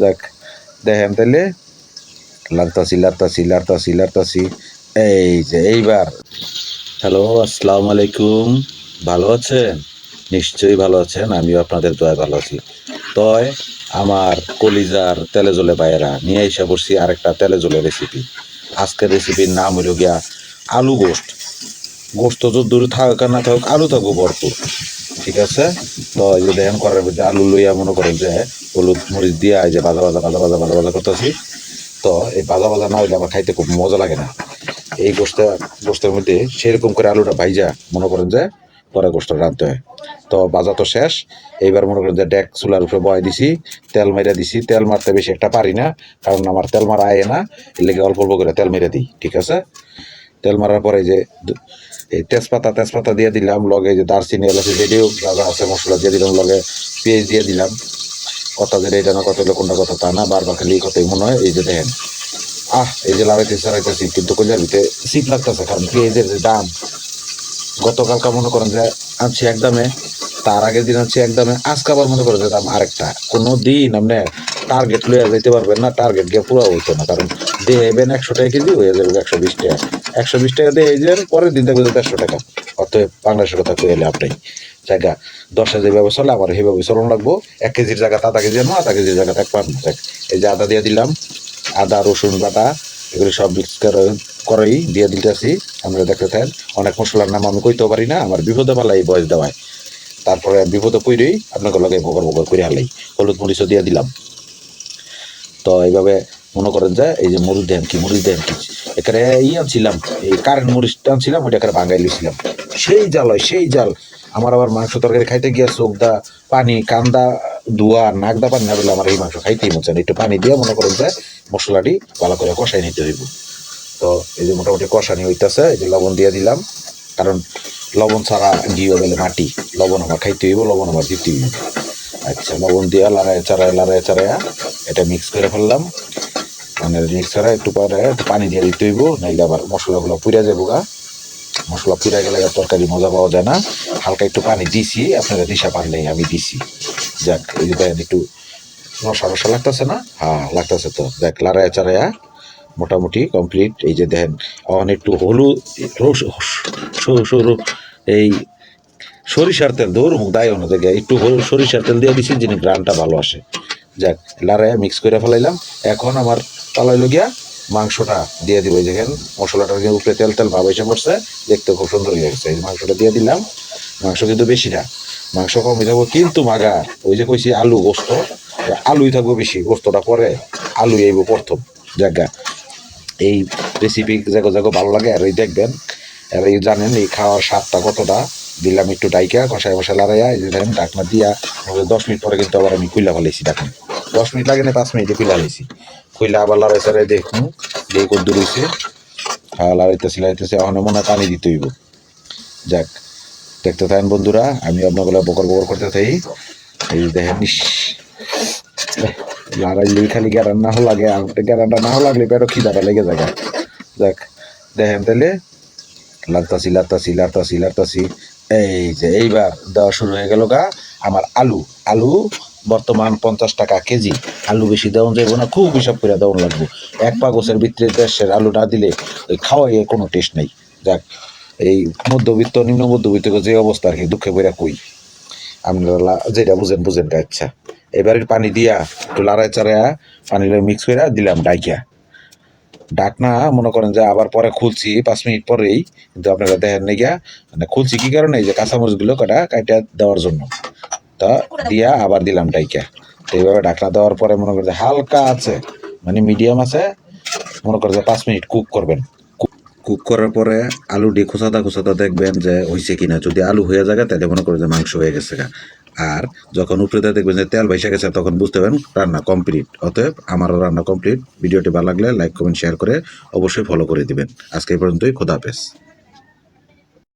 যাক দেখেন তাইলে লাড়তাছি এই যে এইবার। হ্যালো, আসসালামু আলাইকুম। ভালো আছেন? নিশ্চয়ই ভালো আছেন, আমিও আপনাদের দোয়ায় ভালো আছি। তয় আমার কলিজার তেলে জলে বাইরা নিয়ে এসে পড়ছি আরেকটা তেলে জলে রেসিপি। আজকের রেসিপির নাম হইল গিয়া আলু গোস্ত। গোস্ত যত দূরে থাকুক আর না থাকুক, আলু থাকুক ভরপুর, ঠিক আছে? তো এই যে দেখেন করার মধ্যে আলু লইয়া মনে করেন যে হলুদ মরিচ দিয়া এই যে ভাজা করতেছি। তো এই ভাজা না হইলে আমার খাইতে খুব মজা লাগে না। এই গোস্তের মধ্যে সেরকম করে আলুটা ভাইজা মনে করেন যে পরে গোস্তটা রাঁধতে হয়। তো ভাজা তো শেষ, এইবার মনে করেন যে ডেক চুলার উপরে বয় দিছি, তেল মেরে দিছি। তেল মারতে বেশি একটা পারি না, কারণ আমার তেল মারা আয় না, এর লেগে অল্প অল্প করে তেল মেরে দিই, ঠিক আছে? তেল মারার পরে যে এই তেজপাতা দিয়ে দিলাম, লগে যে দারচিনি এলাচি যেটিও যা আছে মশলা দিয়ে দিলাম, লগে পেঁয়াজ দিয়ে দিলাম। কথা যেটা এটা না, কথা হলো কোনটা কথা তা না, বারবার খালি এই কথাই মনে হয়। এই যে দেখেন, এই যে লাড়াইতেছি কিন্তু কইলার ভিতরে শীত লাগতেছে, কারণ পেঁয়াজের যে দাম। গতকালকা মনে করেন যে আনছি একদমে, তার আগের দিন আনছি একদমে, আজকে আবার মনে করেন যে দাম আরেকটা। কোনো দিন আপনি টার্গেট লইয়া যেতে পারবেন না, টার্গেট গিয়ে পুরো হইতো না, কারণ দেবেন 100 টাকা কেজি, হয়ে যাবে 120 টাকা। 120 টাকা দিয়ে এই যে পরের দিন দেখবেন 150 টাকা। অতএব বাংলাদেশের কথা কইলে আপনি জায়গা 10 যেভাবে চলে আমার সেইভাবে চলন লাগবো। 1 কেজির জায়গা আধা কেজি আনো, আধা কেজির জায়গা 1 পাউন্ড। এই যে আদা দিয়ে দিলাম, আদা রসুন বাটা এগুলি সব মিক্স করেই দিয়ে দিতেছি। আমরা দেখতে থাকেন, অনেক মশলার নাম আমি কইতেও পারি না, আমার বিপদে পালাই বয়স দেওয়ায়। তারপরে বিপদে কইরেই আপনাকে লগে বগর করে হালাই। হলুদ মরিচও দিয়ে দিলাম। তো এইভাবে মনে করেন যে এই যে মরিচ দেন কি এখানে আনছিলাম, এই কারেন্ট মরিচটা আনছিলাম, ওইটা এখানে ভাঙাই লইছিলাম। সেই জাল হয়, সেই জাল। আমার আবার মাংস তরকারি খাইতে গিয়া চোখ দা পানি, কান্দা ধোয়া, নাক দা পানি না বলে আমার এই মাংস খাইতেই মন চায় না। একটু পানি দিয়ে মনে করেন যে মশলাটি ভালো করে কষাই নিতে হইব। তো এই যে মোটামুটি কষানি হইতেছে, এই যে লবণ দিয়ে দিলাম, কারণ লবণ ছাড়া দিয়ে গেলে মাটি। লবণ আমার খাইতে হইব, লবণ আমার দিতে হইব। আচ্ছা, লবণ দিয়ে লাড়ায় চাড়ায়া এটা মিক্স করে ফেললাম। মানে মিক্স করে একটু পরে একটু পানি দিয়ে দিতে হইব, নাইলে আবার মশলাগুলো পুড়ে যাবো গা। মশলা পুড়ে গেলে তরকারি মজা পাওয়া যায় না। হালকা একটু পানি দিছি, আপনারা দিশা পারলেই আমি দিছি। যাক, এই যে দেখেন একটু রসা লাগতেছে না? হ্যাঁ লাগতেছে। তো দেখ লাড়ায় চাড়ায়া মোটামুটি কমপ্লিট। এই যে দেখেন এখন একটু হলুদ সরু এই সরিষার তেল, দৌড় মুখ দায় অন্য জায়গায় একটু সরিষার তেল দিয়ে দিছি, যিনি গ্রানটা ভালো আসে। যাক, লাড়ায় মিক্স করে ফেলাইলাম। এখন আমার পালাই লগিয়া মাংসটা দিয়ে দিব। এই দেখেন মশলাটার উপরে তেল ভাব এসে পড়ছে, দেখতে খুব সুন্দর হয়ে গেছে। এই মাংসটা দিয়ে দিলাম। মাংস কিন্তু বেশি না, মাংস কমই থাকবো কিন্তু মাগা। ওই যে কইছি আলু গোস্ত, আলুই থাকবো বেশি, গোস্তটা পরে, আলু এইব প্রথম। জায়গা এই রেসিপি জায়গা ভালো লাগে আর এই দেখবেন, আর এই জানেন এই খাওয়ার স্বাদটা কতটা। দিলাম একটু ডাইকা কষায় লাড়াইয়া, এই যে দেখেন ঢাকনা দিয়া 10 মিনিট পরে কিন্তু আবার আমি খুইলা ফেলাইছি ঢাকনা। 10 মিনিট লাগে না, 5 মিনিটে খুইলা ফেলাইছি। খুইলা আবার লাড়াই চাড়াই দেখুন যে কদ্দুর হইছে। লাড়াইতেছি এখন মনে হয় পানি দিতে হইব। যাক, দেখতে থাকেন বন্ধুরা, আমি আপনাগুলো বকর করতে থাকি। এই দেখেন লাড়াইলেই খালি গ্যারান না লাগে, গ্যারানটা না লাগলে পেটও খিদাটা লেগে যায়। যাক দেখেন তাহলে লাড়তাছি। এই যে এইবার দেওয়া শুরু হয়ে গেল গা আমার আলু বর্তমান 50 টাকা কেজি। আলু বেশি দেওয়া যাইব না, খুব হিসাব করে দেওয়া লাগবো। 1 পা গোছের ভিতরে দেশের আলু না দিলে ওই খাওয়াই কোনো টেস্ট নেই। যাক, এই মধ্যবিত্ত নিম্ন মধ্যবিত্ত যে অবস্থা আর কি, দুঃখে করে কই আপনারা যেটা বুঝেন গা। ইচ্ছা এবারে পানি দিয়া একটু লাড়ায় চাড়ায়া পানি মিক্স করে দিলাম ডাকনা। মনে করেন যে আবার পরে খুলছি 5 মিনিট পরেই, কিন্তু আপনারা দেখেন নাই গিয়া, মানে খুলছি কি কারণে, এই যে কাঁচামরিচ গুলো কাটা দেওয়ার জন্য। তা দিয়া আবার দিলাম ডাইকা। তো এইভাবে ঢাকনা দেওয়ার পরে মনে করেন যে হালকা আছে, মানে মিডিয়াম আছে, মনে করেন যে 5 মিনিট কুক করবেন। কুক করার পরে আলুটি খোসাতা দেখবেন যে হয়েছে কিনা। যদি আলু হয়ে যায় তাহলে মনে করেন যে মাংস হয়ে গেছে গা। আর যখন উপরে দেখবেন যে তেল ভেসে গেছে, তখন বুঝতে পারেন রান্না কমপ্লিট। অতএব আমারও রান্না কমপ্লিট। ভিডিওটি ভালো লাগলে লাইক কমেন্ট শেয়ার করে অবশ্যই ফলো করে দিবেন। আজকে এই পর্যন্তই, খোদা হাফেজ।